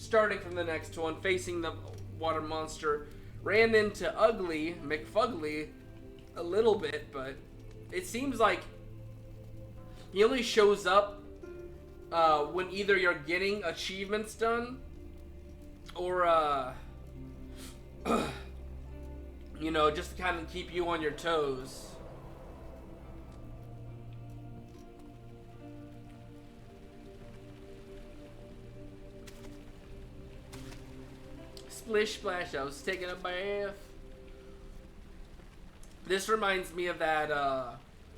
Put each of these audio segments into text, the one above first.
starting from the next one, facing the water monster. Ran into Ugly McFugly a little bit, but it seems like he only shows up when either you're getting achievements done or you know, just to kind of keep you on your toes. Splish splash, I was taking a bath. This reminds me of that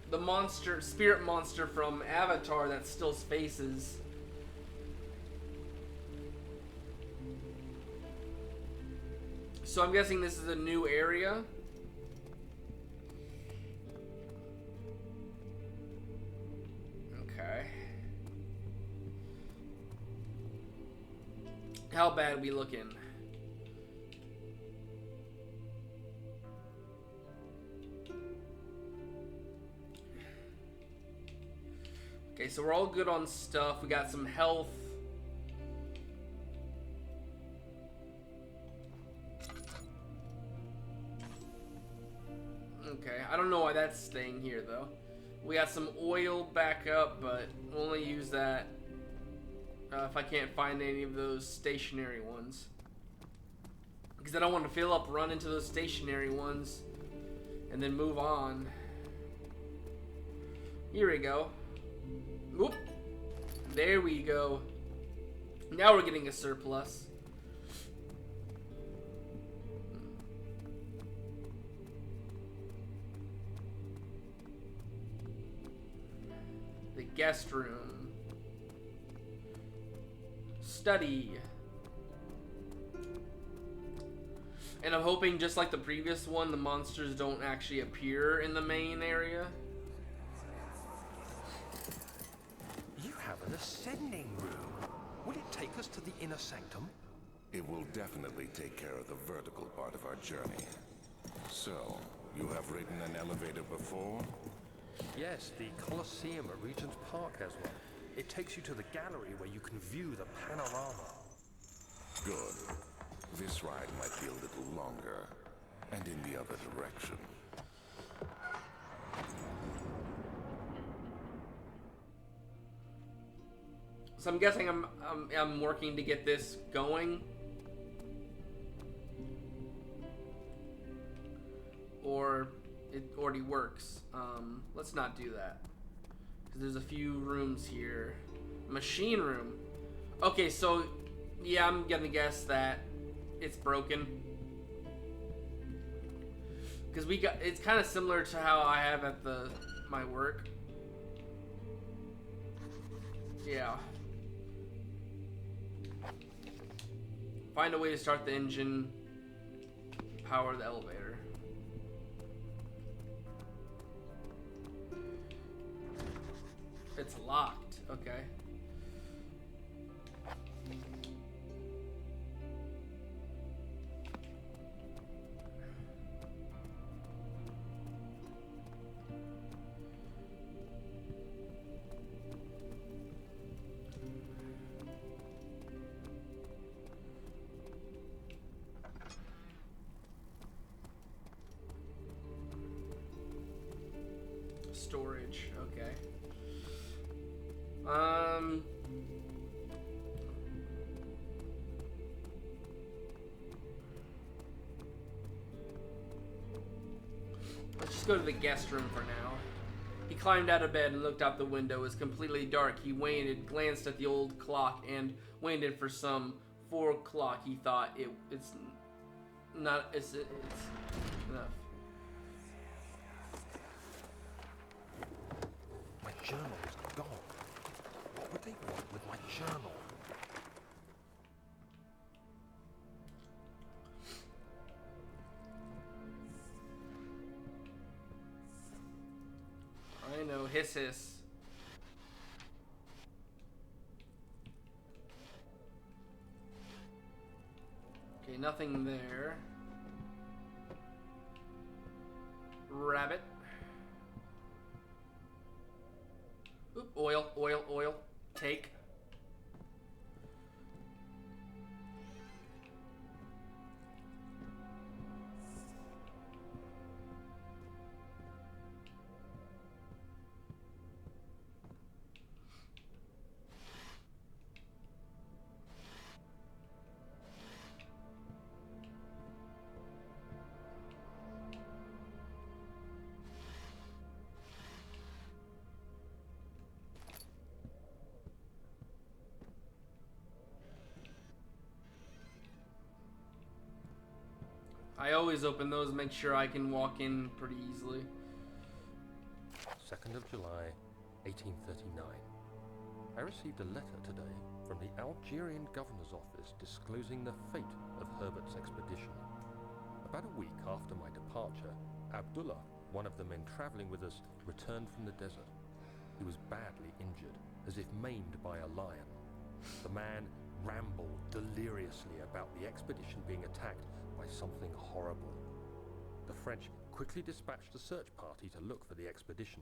the monster, spirit monster from Avatar that still faces. So I'm guessing this is a new area. Okay. How bad we looking? Okay, so we're all good on stuff. We got some health. Okay, I don't know why that's staying here though. We got some oil back up, but we'll only use that if I can't find any of those stationary ones. Because I don't want to fill up, run into those stationary ones, and then move on. Here we go. Oop. There we go. Now we're getting a surplus. The guest room. Study. And I'm hoping, just like the previous one, the monsters don't actually appear in the main area. You have an ascending room. Will it take us to the inner sanctum? It will definitely take care of the vertical part of our journey. So, you have ridden an elevator before? Yes, the Colosseum at Regent's Park has one. It takes you to the gallery where you can view the panorama. Good. This ride might be a little longer, and in the other direction. So I'm guessing I'm working to get this going. Or it already works. Let's not do that. Because there's a few rooms here. Machine room. Okay, so yeah, I'm gonna guess that it's broken. Because it's kind of similar to how I have at my work. Yeah. Find a way to start the engine. Power the elevator. It's locked. Okay. Storage. Okay. Let's just go to the guest room for now. He climbed out of bed and looked out the window. It was completely dark. He waited, glanced at the old clock, and waited for some 4 o'clock. He thought it's enough. My journal is gone. What would they want with my journal? I know, hiss hiss. Okay, nothing there. Rabbit. Oop, oil. Take. I always open those, make sure I can walk in pretty easily. 2nd of July, 1839. I received a letter today from the Algerian governor's office disclosing the fate of Herbert's expedition. About a week after my departure, Abdullah, one of the men traveling with us, returned from the desert. He was badly injured, as if maimed by a lion. The man rambled deliriously about the expedition being attacked by something horrible. The French quickly dispatched a search party to look for the expedition.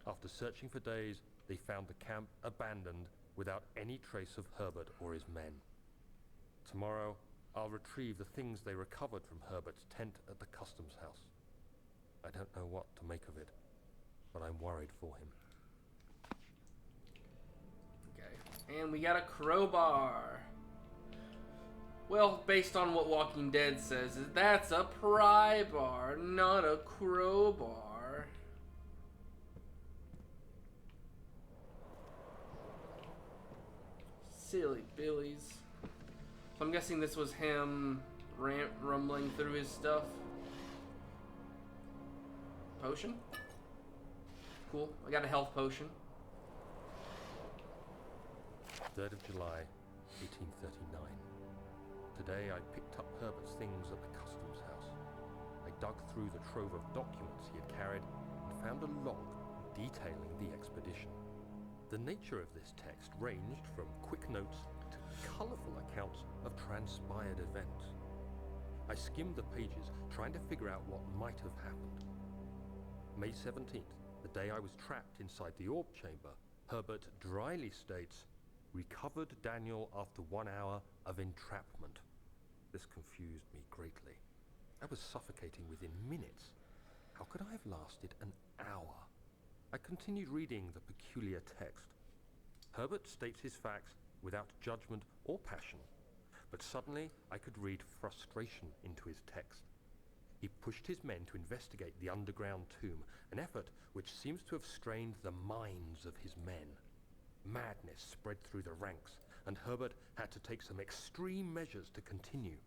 After searching for days, they found the camp abandoned without any trace of Herbert or his men. Tomorrow, I'll retrieve the things they recovered from Herbert's tent at the customs house. I don't know what to make of it, but I'm worried for him. Okay, and we got a crowbar. Well, based on what Walking Dead says, that's a pry bar, not a crowbar. Silly Billies. So I'm guessing this was him rumbling through his stuff. Potion? Cool. I got a health potion. 3rd of July, 1839. Today I picked up Herbert's things at the customs house. I dug through the trove of documents he had carried and found a log detailing the expedition. The nature of this text ranged from quick notes to colourful accounts of transpired events. I skimmed the pages, trying to figure out what might have happened. May 17th, the day I was trapped inside the orb chamber, Herbert dryly states, "Recovered Daniel after 1 hour of entrapment." This confused me greatly. I was suffocating within minutes. How could I have lasted an hour? I continued reading the peculiar text. Herbert states his facts without judgment or passion, but suddenly I could read frustration into his text. He pushed his men to investigate the underground tomb, an effort which seems to have strained the minds of his men. Madness spread through the ranks, and Herbert had to take some extreme measures to continue.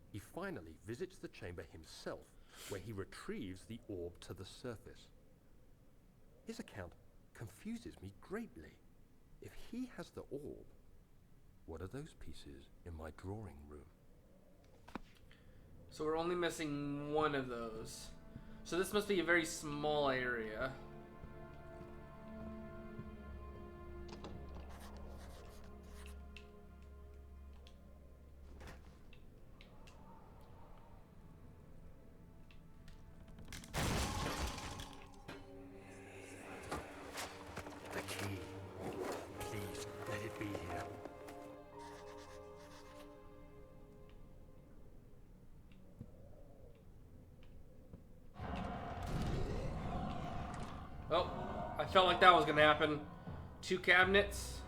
He finally visits the chamber himself, where he retrieves the orb to the surface. His account confuses me greatly. If he has the orb, what are those pieces in my drawing room? So we're only missing one of those. So this must be a very small area. The key. Please, let it be here. Oh, I felt like that was gonna happen. 2 cabinets.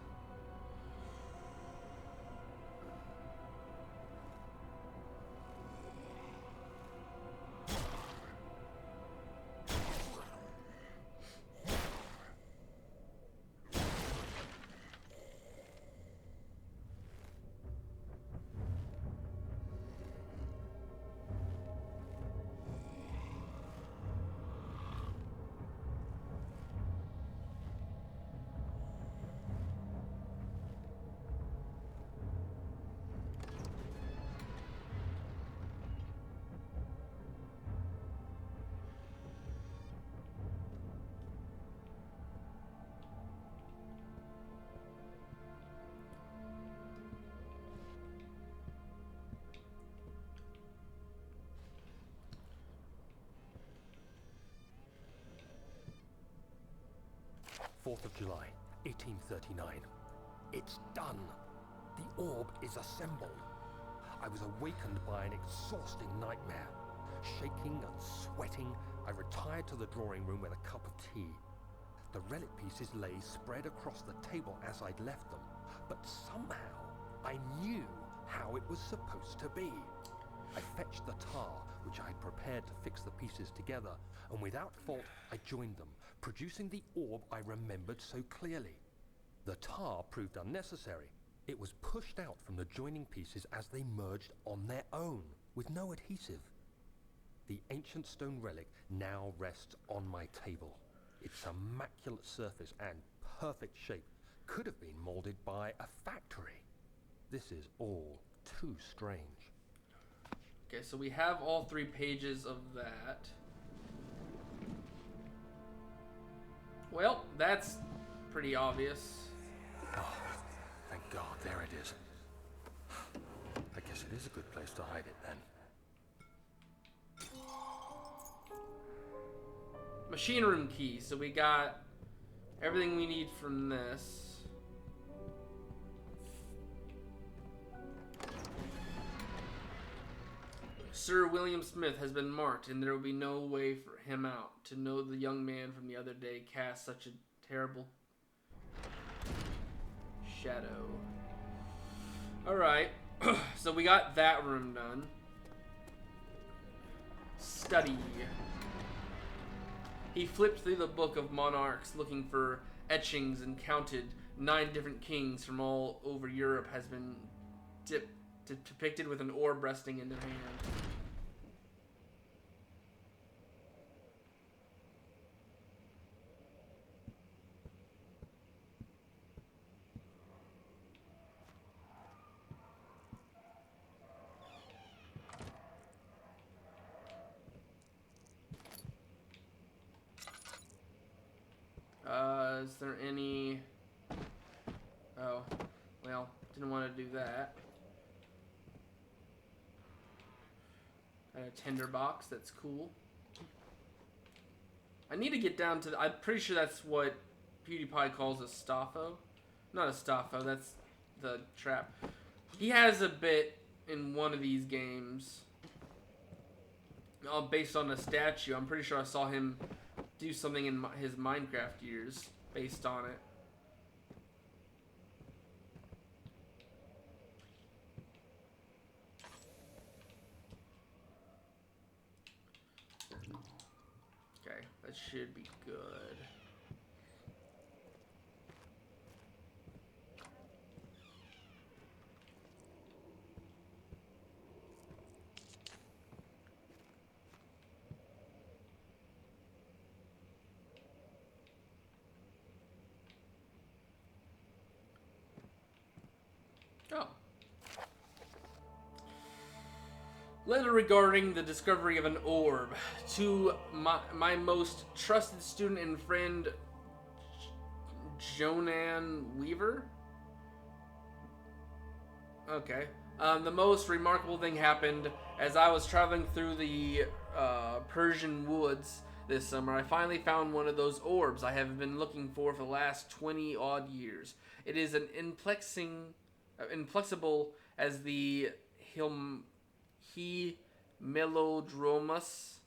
Fourth of July, 1839. It's done. The orb is assembled. I was awakened by an exhausting nightmare. Shaking and sweating, I retired to the drawing room with a cup of tea. The relic pieces lay spread across the table as I'd left them, but somehow I knew how it was supposed to be. I fetched the tar, which I had prepared to fix the pieces together, and without fault I joined them, producing the orb I remembered so clearly. The tar proved unnecessary. It was pushed out from the joining pieces as they merged on their own, with no adhesive. The ancient stone relic now rests on my table. Its immaculate surface and perfect shape could have been molded by a factory. This is all too strange. Okay, so we have all 3 pages of that. Well, that's pretty obvious. Oh, thank God, there it is. I guess it is a good place to hide it then. Machine room key. So we got everything we need from this. Sir William Smith has been marked, and there will be no way for him out. To know the young man from the other day cast such a terrible shadow. Alright, so we got that room done. Study. He flipped through the book of monarchs looking for etchings and counted 9 different kings from all over Europe has been depicted with an orb resting in their hand. Is there any... Oh, well, didn't want to do that. A tinderbox, that's cool. I need to get down to... I'm pretty sure that's what PewDiePie calls a staffo. Not a staffo, that's the trap. He has a bit in one of these games. Based on a statue. I'm pretty sure I saw him do something in his Minecraft years based on it. Okay, that should be good. Oh. Letter regarding the discovery of an orb to my most trusted student and friend, Jonan Weaver. Okay. The most remarkable thing happened as I was traveling through the Persian woods this summer. I finally found one of those orbs I have been looking for the last 20 odd years. It is an inflexible as the he Melodromus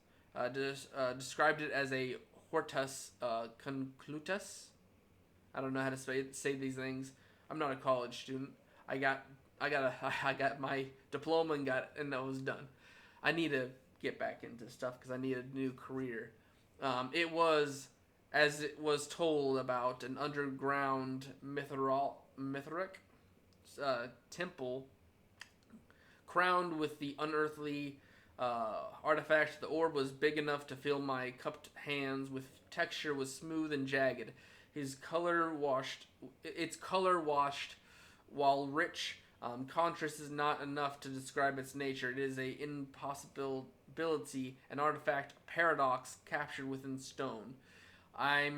described it as a hortus conclutus. I don't know how to say these things. I'm not a college student. I got my diploma and that was done. I need to get back into stuff because I need a new career. It was, as it was told, about an underground mythoric temple crowned with the unearthly artifact. The orb was big enough to fill my cupped hands. With texture was smooth and jagged. Its color washed, while rich. Contrast is not enough to describe its nature. It is a impossibility, an artifact, a paradox captured within stone. I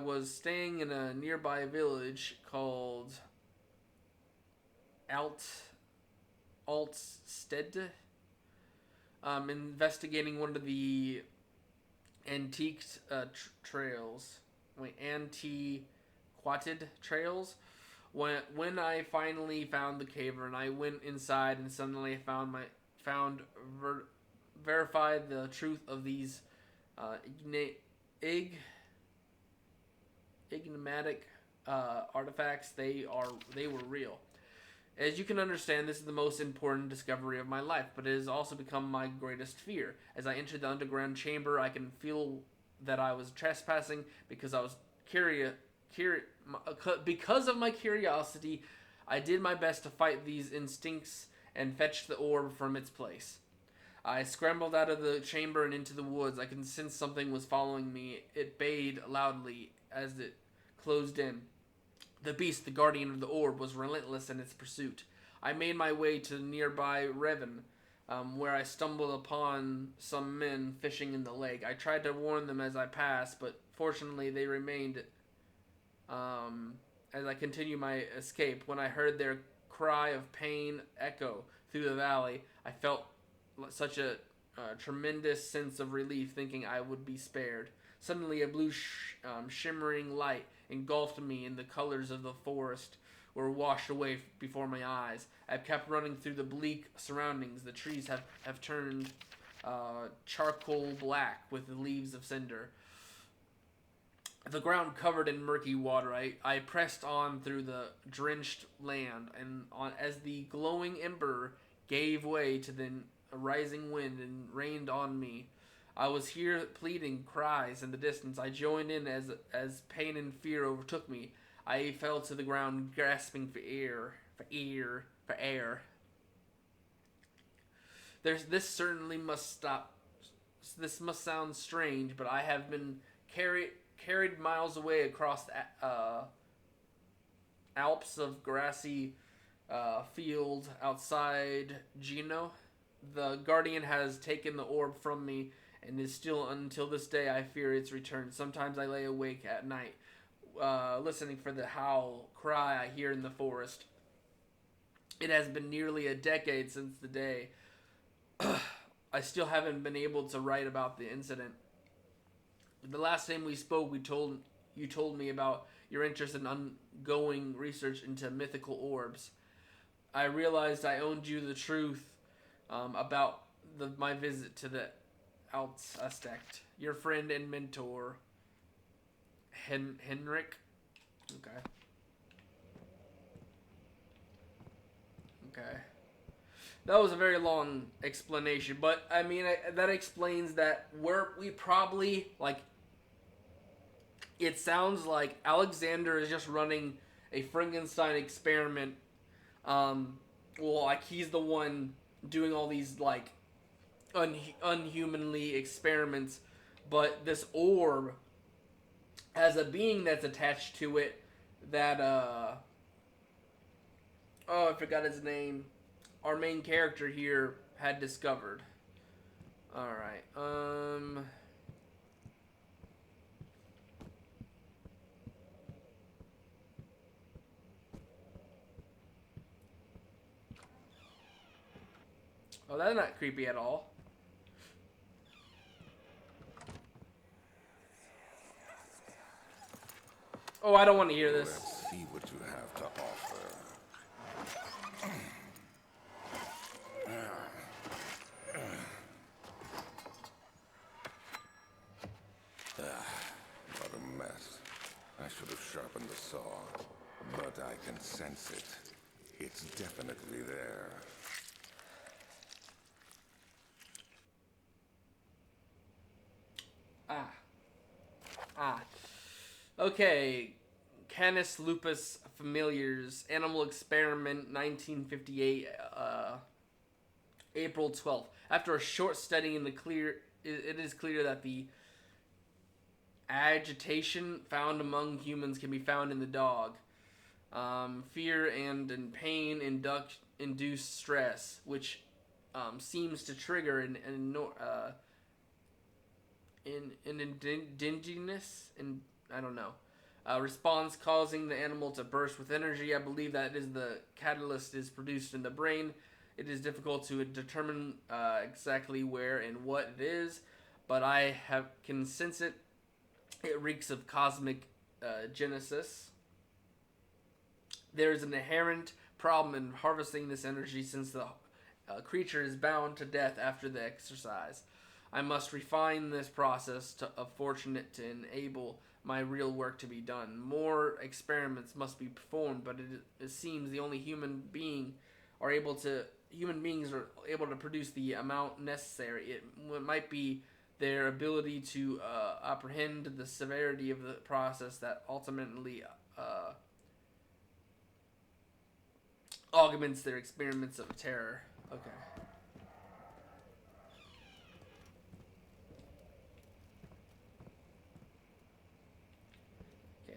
was staying in a nearby village called Altsted, investigating one of the antiquated trails. When I finally found the cavern, I went inside and suddenly I verified the truth of these enigmatic artifacts. They were real. As you can understand, this is the most important discovery of my life, but it has also become my greatest fear. As I entered the underground chamber, I can feel that I was trespassing because I was because of my curiosity. I did my best to fight these instincts and fetch the orb from its place. I scrambled out of the chamber and into the woods. I could sense something was following me. It bayed loudly as it closed in. The beast, the guardian of the orb, was relentless in its pursuit. I made my way to nearby Revan, where I stumbled upon some men fishing in the lake. I tried to warn them as I passed, but fortunately they remained as I continued my escape. When I heard their cry of pain echo through the valley, I felt such a tremendous sense of relief, thinking I would be spared. Suddenly, a blue shimmering light engulfed me, and the colors of the forest were washed away before my eyes. I kept running through the bleak surroundings. The trees have turned charcoal black with the leaves of cinder. The ground covered in murky water. I pressed on through the drenched land, and as the glowing ember gave way to the rising wind and rained on me, I was here pleading cries in the distance. I joined in as pain and fear overtook me. I fell to the ground, grasping for air. This certainly must stop. This must sound strange, but I have been carried miles away across the Alps of grassy field outside Gino. The Guardian has taken the orb from me, and is still, until this day, I fear its return. Sometimes I lay awake at night, listening for the howl cry I hear in the forest. It has been nearly a decade since the day. I still haven't been able to write about the incident. The last time we spoke, you told me about your interest in ongoing research into mythical orbs. I realized I owed you the truth about my visit to the Altstect. Your friend and mentor, Henrik. Okay. Okay. That was a very long explanation, but I mean that explains that we probably like. It sounds like Alexander is just running a Frankenstein experiment. Well, like he's the one doing all these like unhumanly experiments, but this orb has a being that's attached to it that oh, I forgot his name. Our main character here had discovered. All right. Oh, that's not creepy at all. Oh, I don't want to hear this. Let's see what you have to offer. What a mess. I should have sharpened the saw, but I can sense it. It's definitely there. Okay. Canis lupus familiars, animal experiment, 1958, April 12th. After a short study in the clear, it is clear that the agitation found among humans can be found in the dog. Fear and pain induce stress, which seems to trigger an indigenous, and I don't know, response causing the animal to burst with energy. I believe that is the catalyst is produced in the brain. It is difficult to determine exactly where and what it is, but I can sense it. It reeks of cosmic genesis. There is an inherent problem in harvesting this energy, since the creature is bound to death after the exercise. I must refine this process of fortunate to enable my real work to be done. More experiments must be performed, but it seems the only humans are able to produce the amount necessary. It might be their ability to apprehend the severity of the process that ultimately augments their experiments of terror. Okay.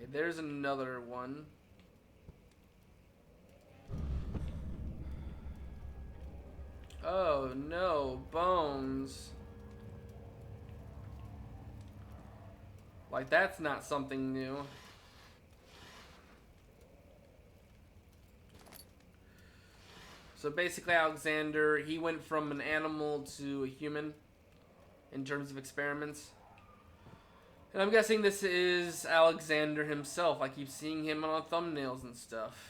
Okay, there's another one. Oh no, bones. Like, that's not something new. So basically, Alexander, he went from an animal to a human in terms of experiments. And I'm guessing this is Alexander himself. I keep seeing him on thumbnails and stuff.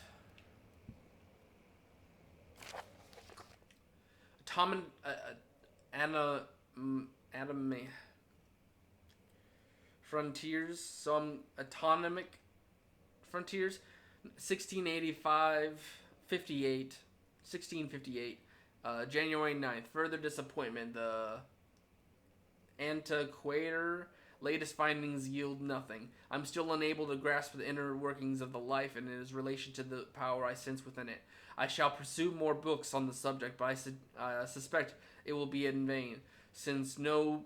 Anime frontiers. Some autonomic frontiers. 1685, 58, 1658. January 9th. Further disappointment. The Antiquator. Latest findings yield nothing. I'm still unable to grasp the inner workings of the life and its relation to the power I sense within it. I shall pursue more books on the subject, but I suspect it will be in vain, since no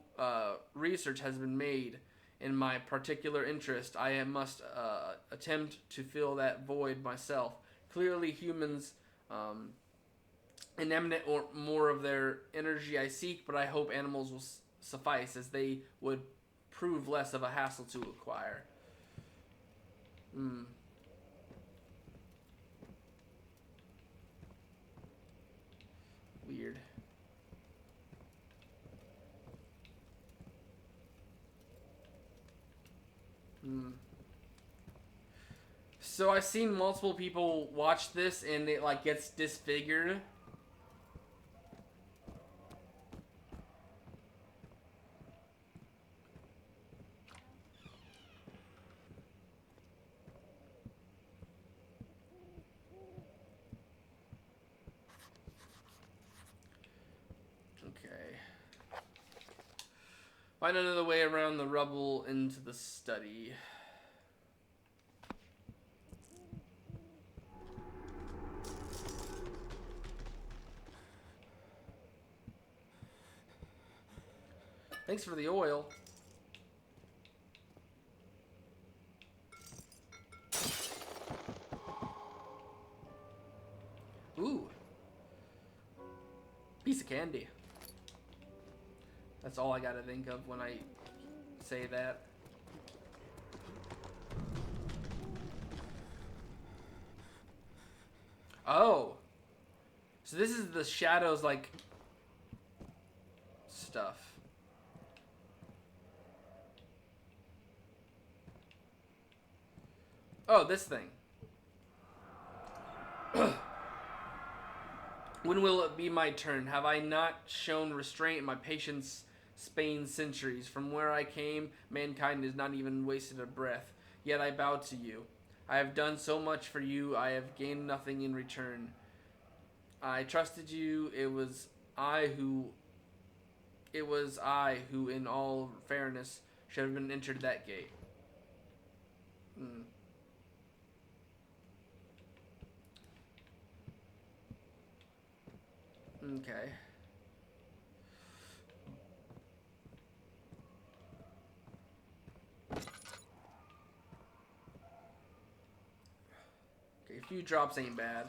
research has been made in my particular interest. I must attempt to fill that void myself. Clearly, humans emanate or more of their energy I seek, but I hope animals will suffice, as they would prove less of a hassle to acquire. Weird. So I've seen multiple people watch this and it like gets disfigured. Okay. Find another way around the rubble into the study. Thanks for the oil. Ooh. Piece of candy. That's all I gotta think of when I say that. Oh. So this is the shadows, like, stuff. Oh, this thing. When will it be my turn? Have I not shown restraint in my patience Spain centuries? From where I came, mankind has not even wasted a breath. Yet I bow to you. I have done so much for you, I have gained nothing in return. I trusted you, it was I who, in all fairness, should have been entered that gate. Okay. Okay, a few drops ain't bad.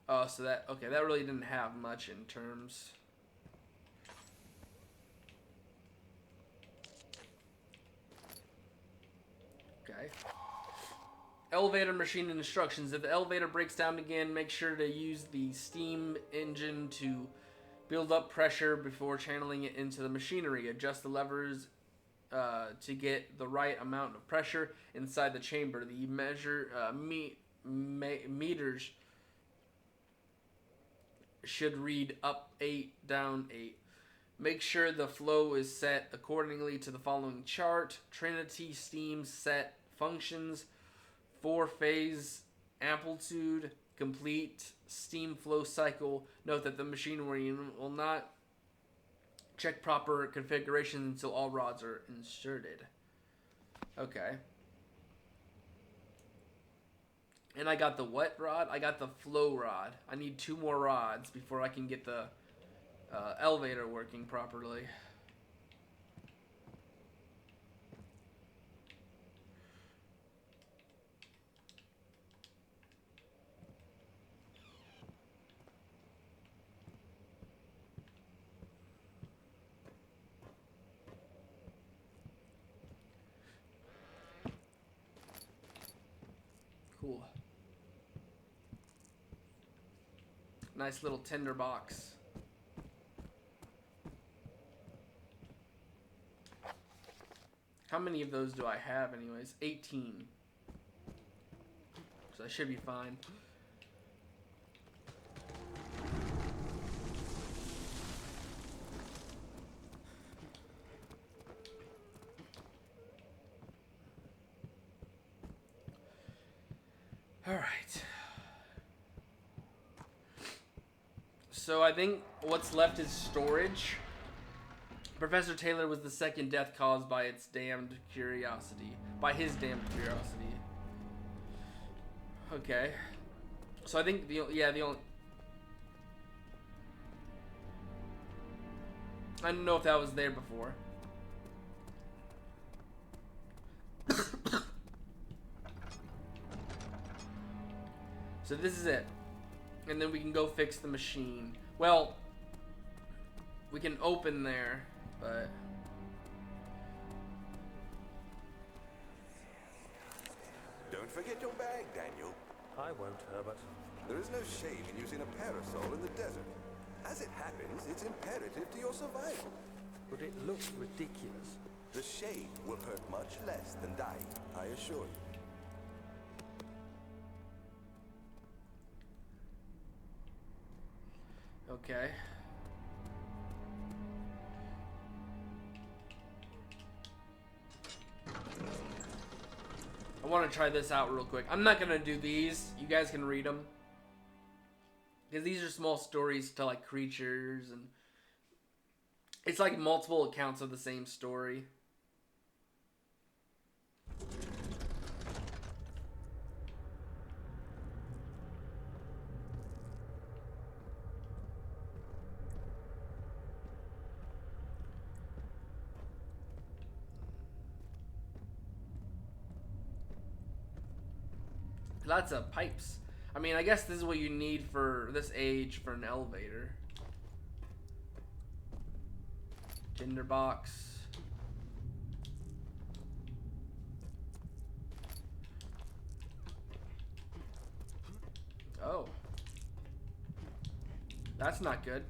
Oh, so that, okay, that really didn't have much in terms. Okay. Elevator machine instructions. If the elevator breaks down again, make sure to use the steam engine to build up pressure before channeling it into the machinery. Adjust the levers to get the right amount of pressure inside the chamber. The meters should read up 8, down 8. Make sure the flow is set accordingly to the following chart. Trinity steam set functions. 4-phase amplitude. Complete steam flow cycle. Note that the machinery will not check proper configuration until all rods are inserted. Okay. And I got the what rod? I got the flow rod. I need 2 more rods before I can get the elevator working properly. Nice little tinder box. How many of those do I have anyways? 18. So I should be fine. Alright. So I think what's left is storage. Professor Taylor was the second death caused by its damned curiosity. By his damned curiosity. Okay. So I think the only... I don't know if that was there before. So this is it. And then we can go fix the machine. Well, we can open there, but... Don't forget your bag, Daniel. I won't, Herbert. There is no shame in using a parasol in the desert. As it happens, it's imperative to your survival. But it looks ridiculous. The shade will hurt much less than dying, I assure you. Okay. I want to try this out real quick. I'm not going to do these. You guys can read them. Because these are small stories to like creatures and... It's like multiple accounts of the same story. Lots of pipes. I mean, I guess this is what you need for this age for an elevator. Tinder box. Oh. That's not good.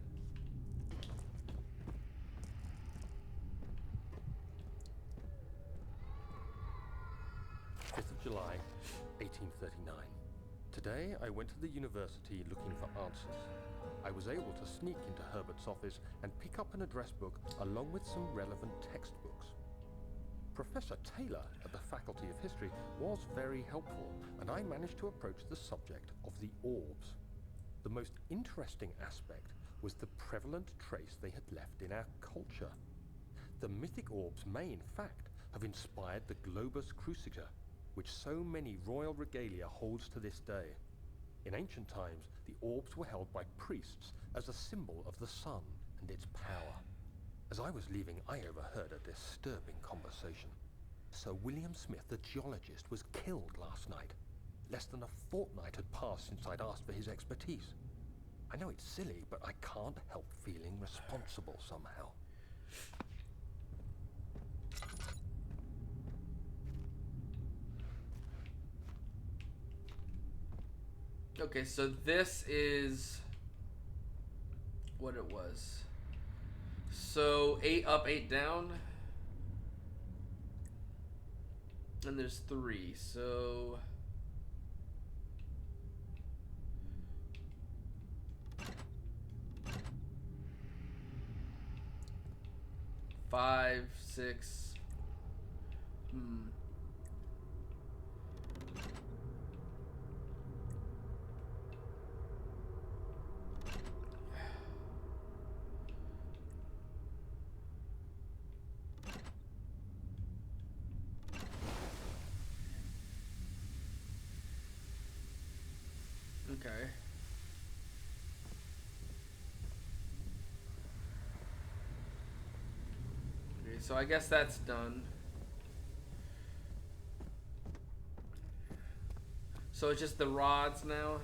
July 1839. Today I went to the university looking for answers. I was able to sneak into Herbert's office and pick up an address book along with some relevant textbooks. Professor Taylor at the Faculty of History was very helpful, and I managed to approach the subject of the orbs. The most interesting aspect was the prevalent trace they had left in our culture. The mythic orbs may, in fact, have inspired the globus cruciger, which so many royal regalia holds to this day. In ancient times, the orbs were held by priests as a symbol of the sun and its power. As I was leaving, I overheard a disturbing conversation. Sir William Smith, the geologist, was killed last night. Less than a fortnight had passed since I'd asked for his expertise. I know it's silly, but I can't help feeling responsible somehow. Okay, so this is what it was. So 8 up, 8 down. And there's 3, so... Five, 6. Okay. Okay, so I guess that's done. So it's just the rods now.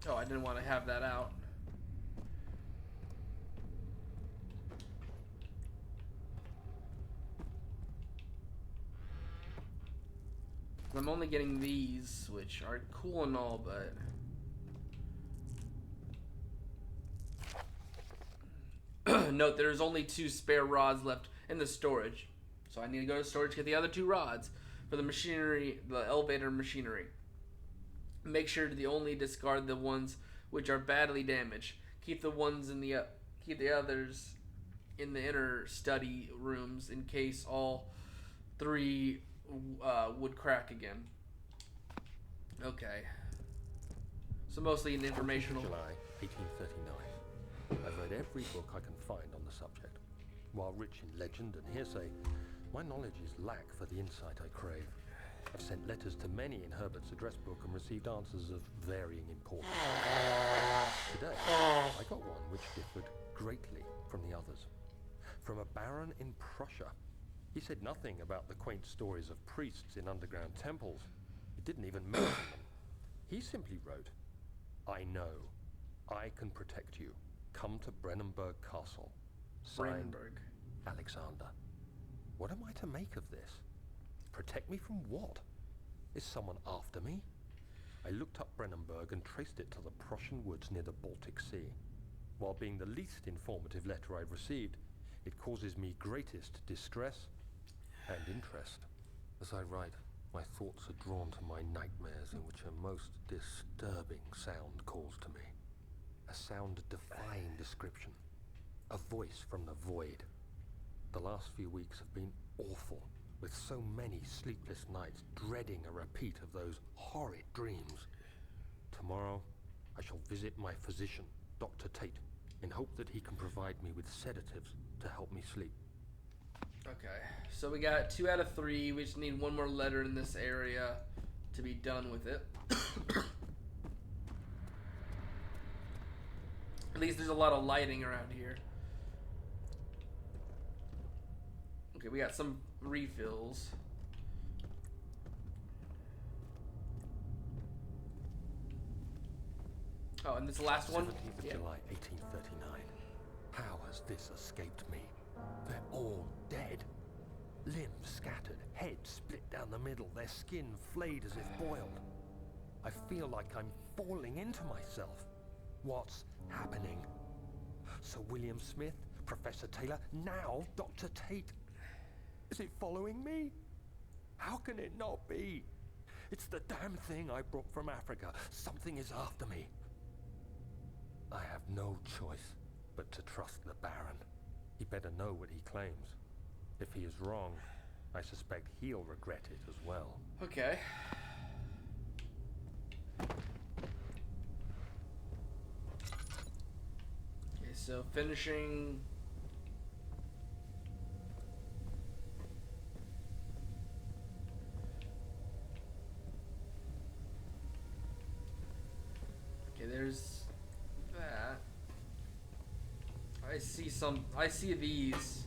Oh, I didn't want to have that out. I'm only getting these, which are cool and all, but... Note, there's only 2 spare rods left in the storage. So I need to go to storage to get the other 2 rods for the machinery, the elevator machinery. Make sure to only discard the ones which are badly damaged. Keep the ones in the keep the others in the inner study rooms in case all 3 would crack again. Okay. So mostly an informational. July 1839. I've read every book I can find on the subject. While rich in legend and hearsay, my knowledge is lack for the insight I crave. I've sent letters to many in Herbert's address book and received answers of varying importance. Today, I got one which differed greatly from the others. From a baron in Prussia. He said nothing about the quaint stories of priests in underground temples. It didn't even mention them. He simply wrote, "I know. I can protect you. Come to Brennenburg Castle. Signed, Brennenburg. Alexander." What am I to make of this? Protect me from what? Is someone after me? I looked up Brennenburg and traced it to the Prussian woods near the Baltic Sea. While being the least informative letter I've received, it causes me greatest distress and interest. As I write, my thoughts are drawn to my nightmares in which a most disturbing sound calls to me. A sound defying description. A voice from the void. The last few weeks have been awful, with so many sleepless nights dreading a repeat of those horrid dreams. Tomorrow, I shall visit my physician, Dr. Tate, in hope that he can provide me with sedatives to help me sleep. Okay, so we got 2 out of 3. We just need 1 more letter in this area to be done with it. At least there's a lot of lighting around here. Okay, we got some refills. Oh, and this last one? 17th of Yeah. July, 1839. How has this escaped me? They're all dead. Limbs scattered, heads split down the middle, their skin flayed as if boiled. I feel like I'm falling into myself. What's happening? Sir William Smith, Professor Taylor, now Dr. Tate. Is it following me? How can it not be? It's the damn thing I brought from Africa. Something is after me. I have no choice but to trust the Baron. He better know what he claims. If he is wrong, I suspect he'll regret it as well. Okay. Okay, so finishing... Okay, there's that. I see these.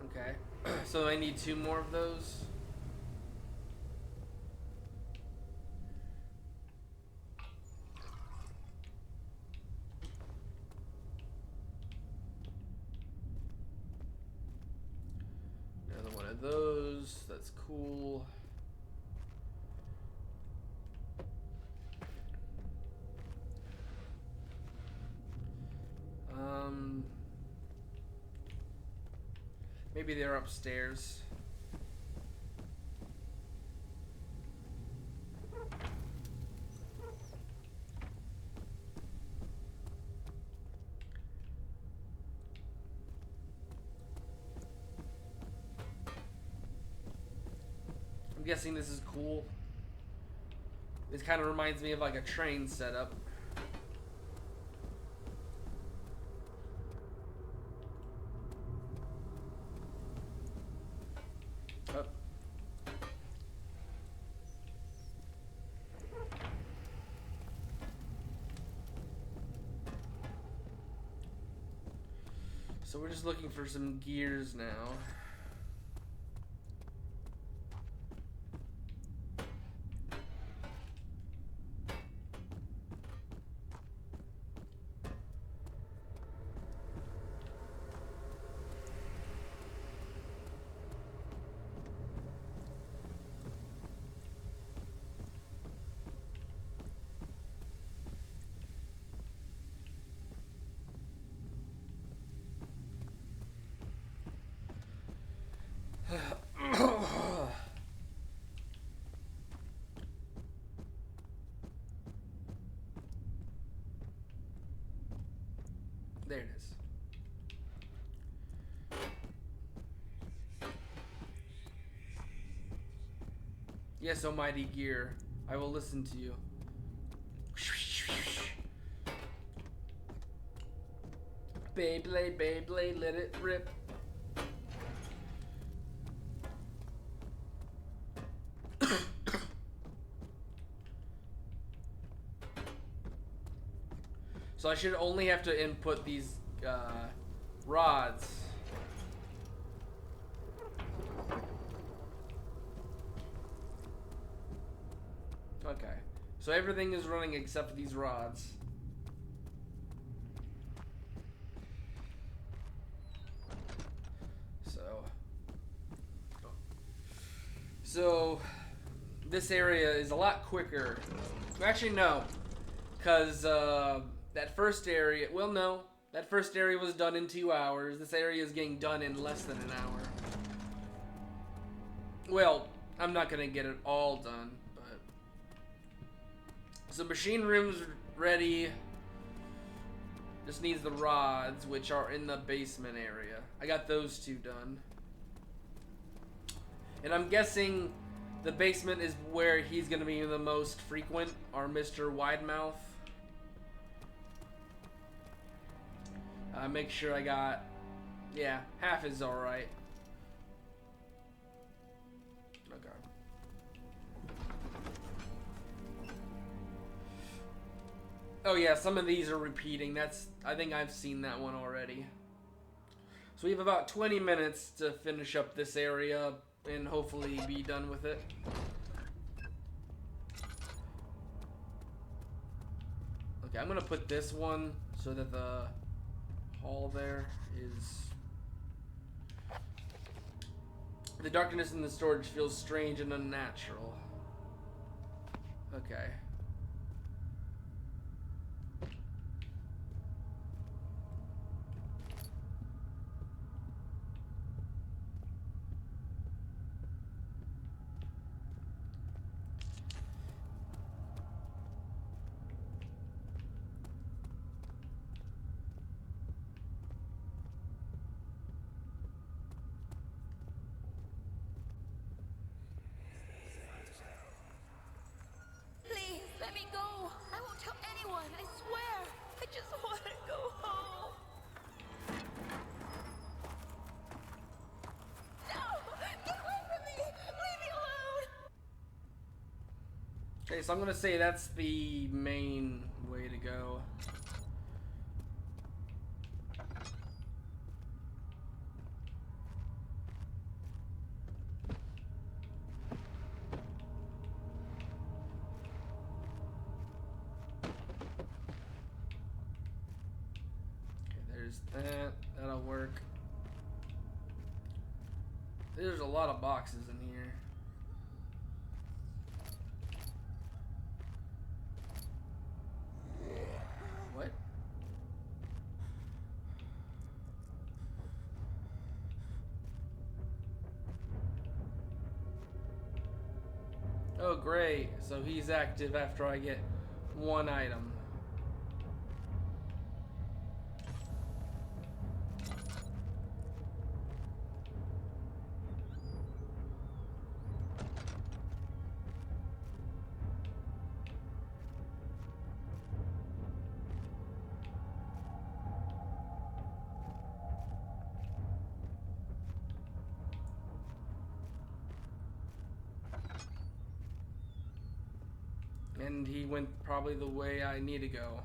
Okay. So I need 2 more of those. Another one of those. That's cool. Maybe they're upstairs. I'm guessing this is cool. This kind of reminds me of like a train setup. Oh. So we're just looking for some gears now. There it is. Yes, almighty gear, I will listen to you. Beyblade, Beyblade, let it rip. So I should only have to input these rods. Okay. So everything is running except for these rods. So this area is a lot quicker. Actually, no. Because that first area, well, no. That first area was done in 2 hours. This area is getting done in less than an hour. Well, I'm not going to get it all done, but... So machine room's ready. Just needs the rods, which are in the basement area. I got those two done. And I'm guessing the basement is where he's going to be the most frequent, our Mr. Widemouth. Make sure I got... Yeah, half is alright. Okay. Oh yeah, some of these are repeating. I think I've seen that one already. So we have about 20 minutes to finish up this area and hopefully be done with it. Okay, I'm gonna put this one so that the hall there is... The darkness in the storage feels strange and unnatural. Okay. Please, let me go. I won't tell anyone, I swear. I just want to go home. No! Get away from me! Leave me alone! Okay, so I'm gonna say that's the main way to go. There's that. That'll work. There's a lot of boxes in here. What? Oh, great. So he's active after I get one item. And he went probably the way I need to go.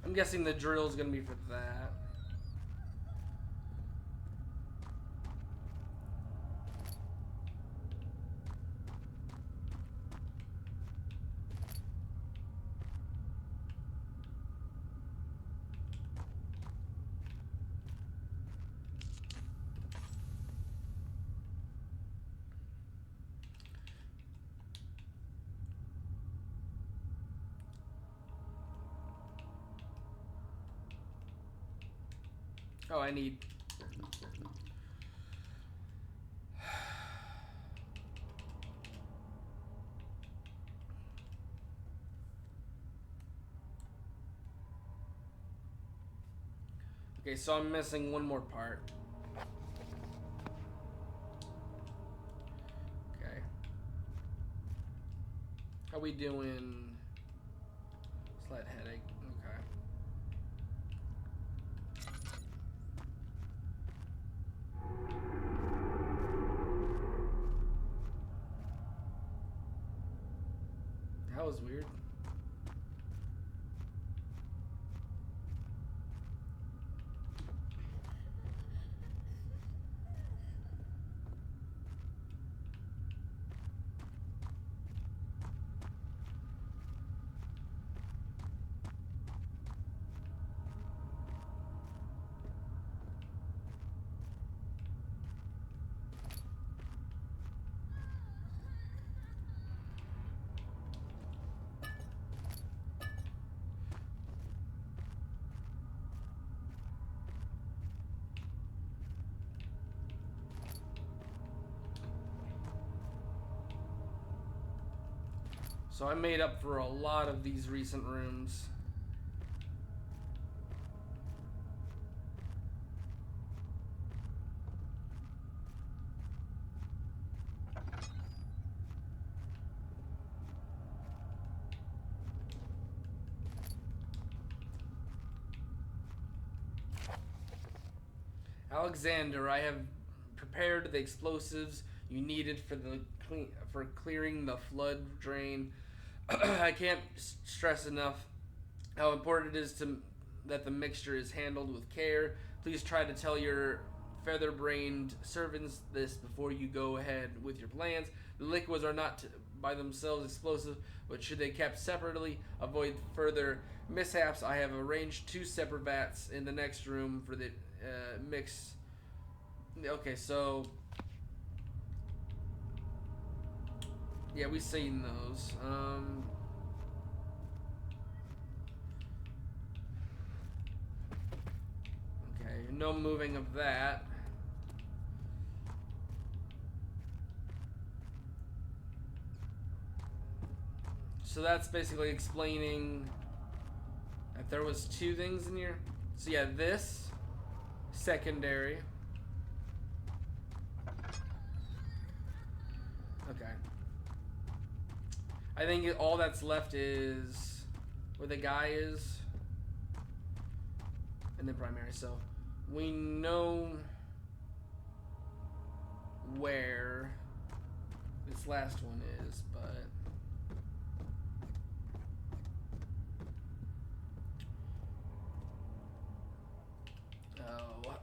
I'm guessing the drill's gonna be for that. Oh, I need... Okay, so I'm missing one more part. Okay. How we doing? Slight headache. Okay. That was weird. So I made up for a lot of these recent rooms. Alexander, I have prepared the explosives you needed for clearing the flood drain. I can't stress enough how important it is that the mixture is handled with care. Please try to tell your feather-brained servants this before you go ahead with your plans. The liquids are not by themselves explosive, but should they kept separately, avoid further mishaps. I have arranged 2 separate vats in the next room for the mix. Okay, so yeah, we've seen those. Okay, no moving of that. So that's basically explaining that there was 2 things in here. So yeah, this secondary. Okay. I think all that's left is where the guy is, and then primary. So we know where this last one is, but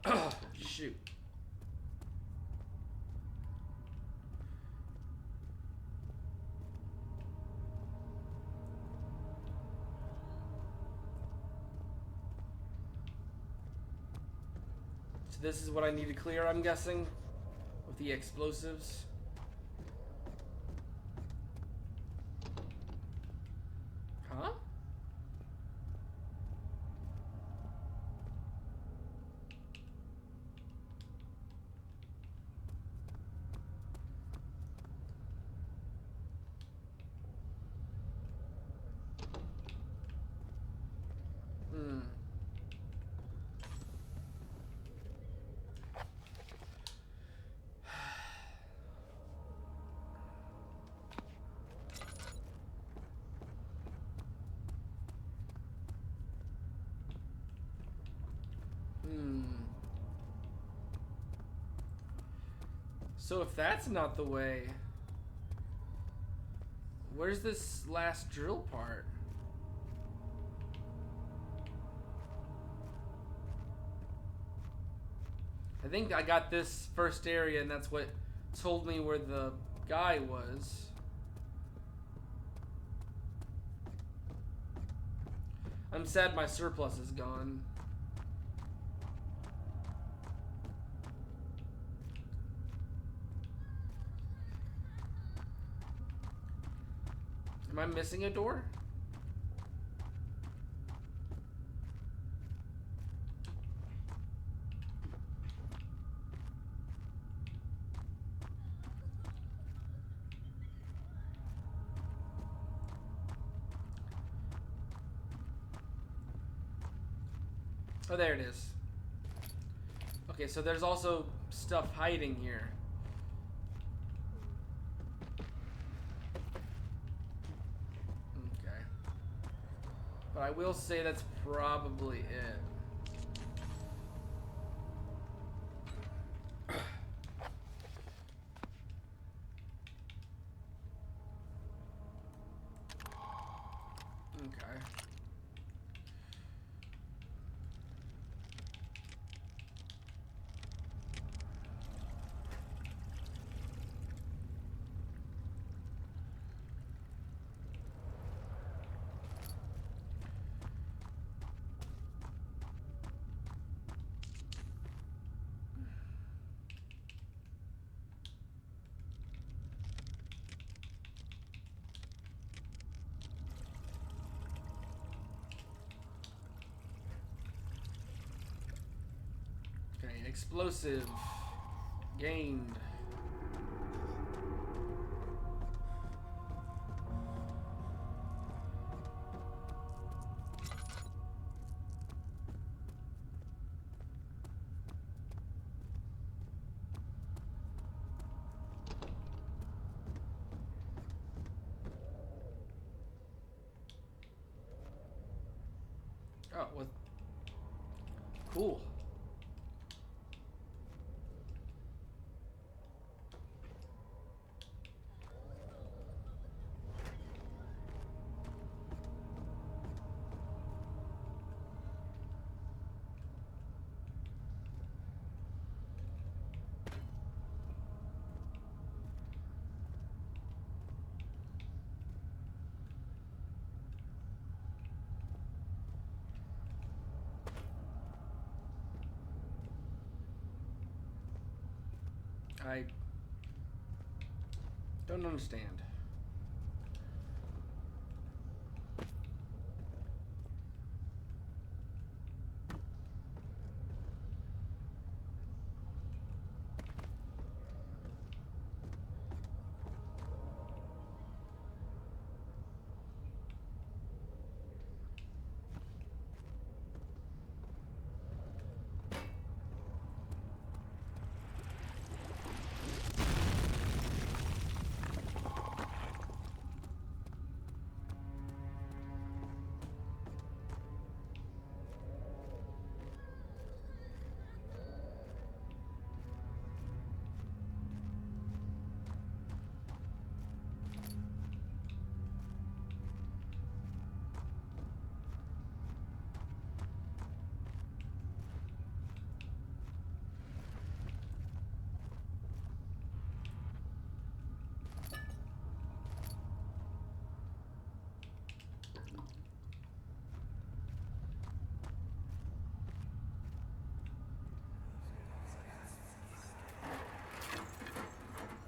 oh shoot. So this is what I need to clear, I'm guessing, with the explosives. Huh? So if that's not the way, where's this last drill part? I think I got this first area, and that's what told me where the guy was. I'm sad my surplus is gone. Am I missing a door? Oh, there it is. Okay, so there's also stuff hiding here. Okay. But I will say that's probably it. Okay. Okay, explosive gained. Oh, well, cool. I don't understand.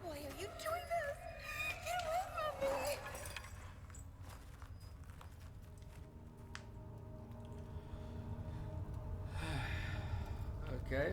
Why are you doing this? Get away from me! Okay.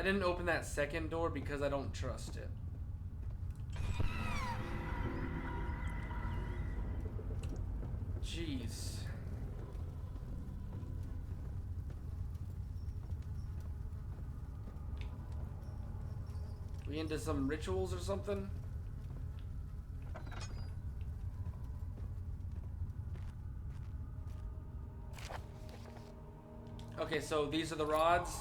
I didn't open that second door because I don't trust it. Jeez. We into some rituals or something? Okay, so these are the rods.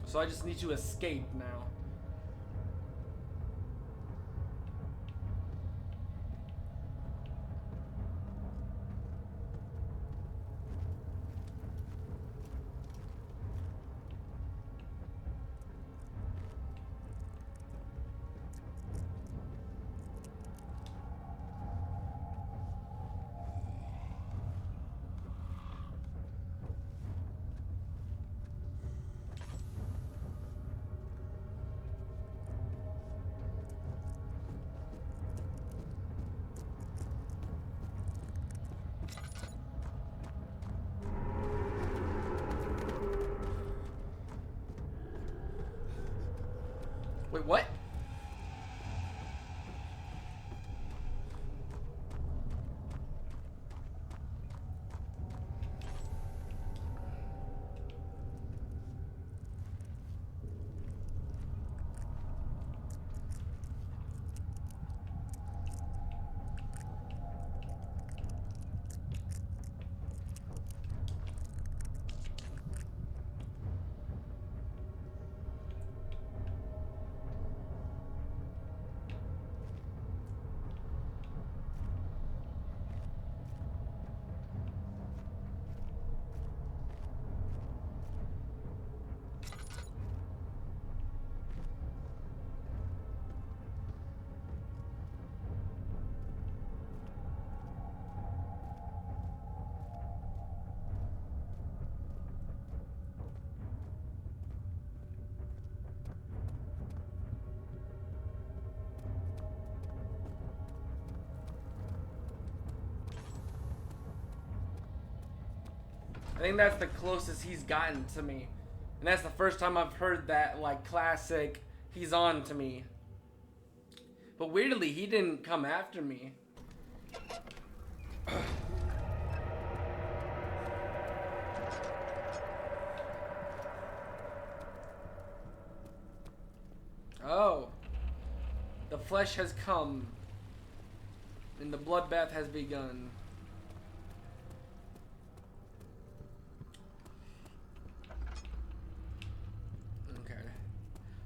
So I just need to escape now. Wait, what? I think that's the closest he's gotten to me. And that's the first time I've heard that, like, classic, he's on to me. But weirdly, he didn't come after me. Oh. The flesh has come. And the bloodbath has begun.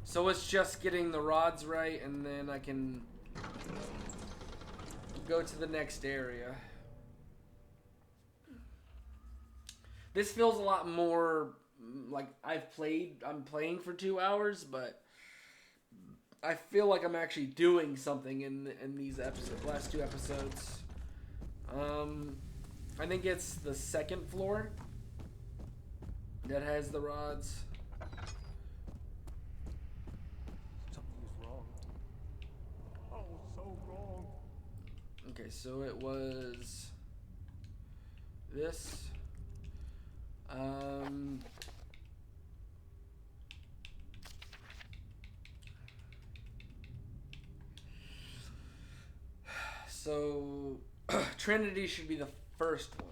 So it's just getting the rods right, and then I can go to the next area. This feels a lot more like I'm playing for 2 hours, but I feel like I'm actually doing something in these last 2 episodes. I think it's the second floor that has the rods. Okay, so it was this. So Trinity should be the first one.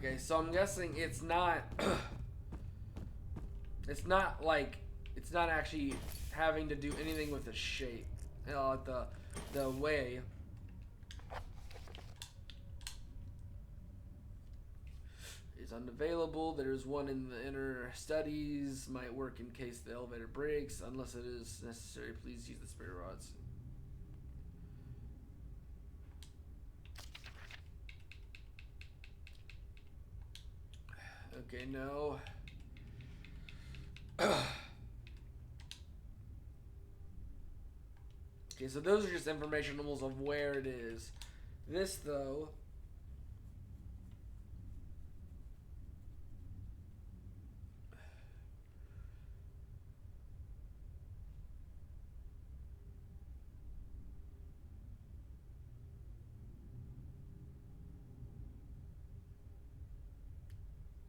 Okay, so I'm guessing it's not. It's not like it's not actually having to do anything with the shape, the way. Is unavailable. There's one in the inner studies. Might work in case the elevator breaks. Unless it is necessary, please use the spare rods. Okay, no. Okay, so those are just informationals of where it is. This, though...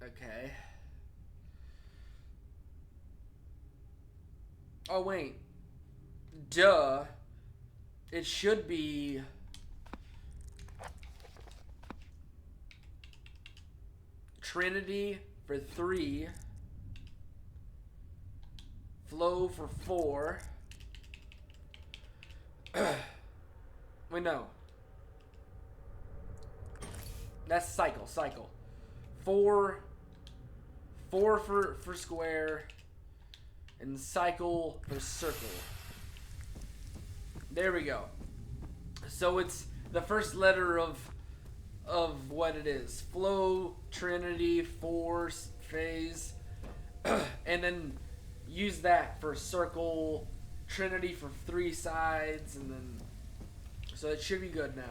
Okay. Oh, wait. Duh. It should be... Trinity for 3. Flow for 4. Wait, no. That's cycle. 4 for square. And cycle for circle. There we go. So it's the first letter of what it is. Flow, Trinity, force, phase. And then use that for circle, Trinity for 3 sides, and then... So it should be good now.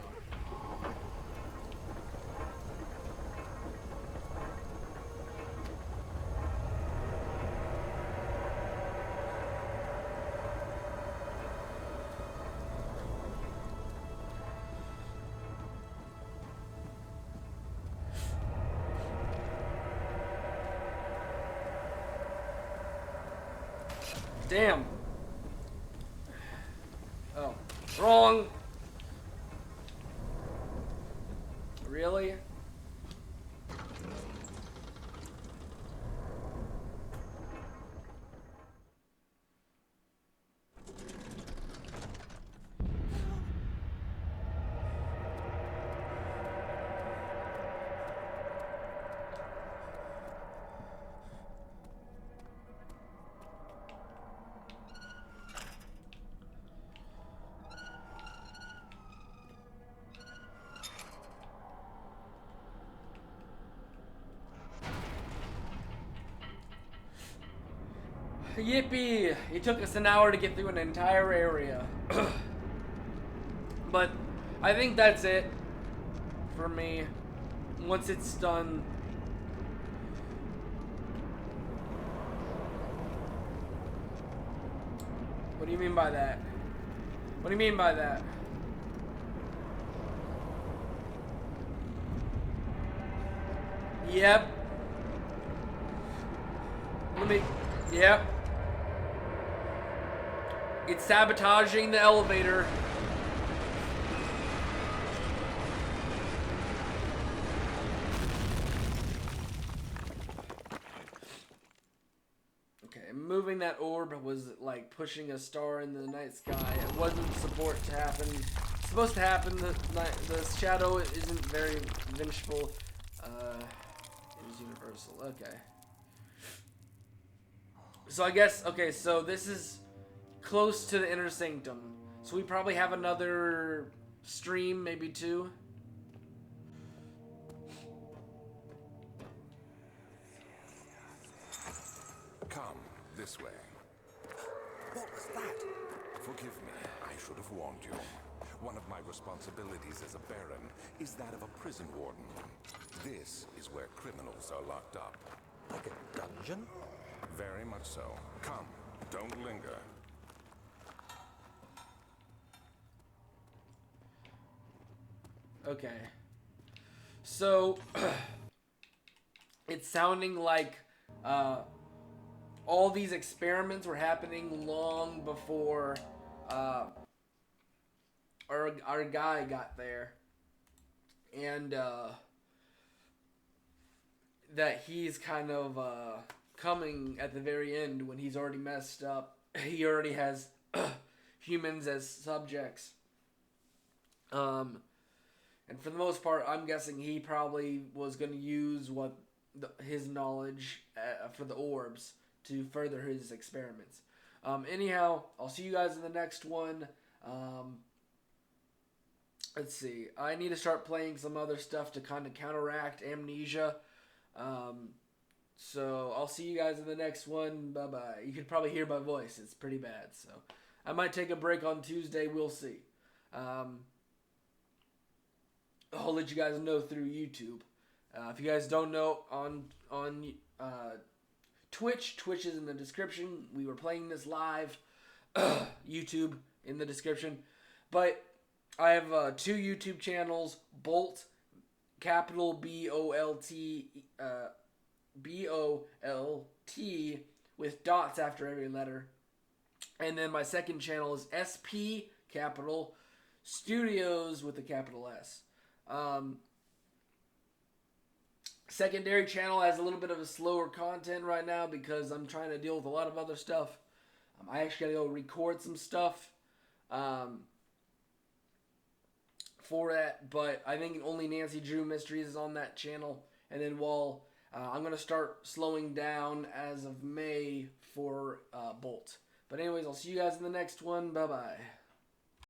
Damn. Oh. Wrong. Really? Yippee! It took us an hour to get through an entire area. But I think that's it for me. Once it's done. What do you mean by that? What do you mean by that? Yep. Yep. It's sabotaging the elevator. Okay, moving that orb was like pushing a star in the night sky. It wasn't supposed to happen. It's supposed to happen. The shadow isn't very vengeful. It is universal. Okay. So I guess, okay, so this is close to the inner sanctum. So we probably have another stream, maybe 2. Come, this way. What was that? Forgive me, I should have warned you. One of my responsibilities as a Baron is that of a prison warden. This is where criminals are locked up. Like a dungeon? Very much so. Come, don't linger. Okay. So, it's sounding like all these experiments were happening long before our guy got there. And that he's kind of coming at the very end when he's already messed up. He already has humans as subjects. And for the most part, I'm guessing he probably was going to use his knowledge for the orbs to further his experiments. Anyhow, I'll see you guys in the next one. Let's see. I need to start playing some other stuff to kind of counteract Amnesia. So I'll see you guys in the next one. Bye-bye. You can probably hear my voice. It's pretty bad. So I might take a break on Tuesday. We'll see. I'll let you guys know through YouTube. If you guys don't know, on Twitch is in the description. We were playing this live. YouTube in the description. But I have 2 YouTube channels. B.O.L.T, capital B.O.L.T, B.O.L.T with dots after every letter. And then my second channel is SP, capital, Studios with a capital S. Secondary channel has a little bit of a slower content right now because I'm trying to deal with a lot of other stuff. I actually gotta go record some stuff for that, but I think only Nancy Drew Mysteries is on that channel. And then I'm gonna start slowing down as of May for B.O.L.T. But anyways, I'll see you guys in the next one. Bye bye.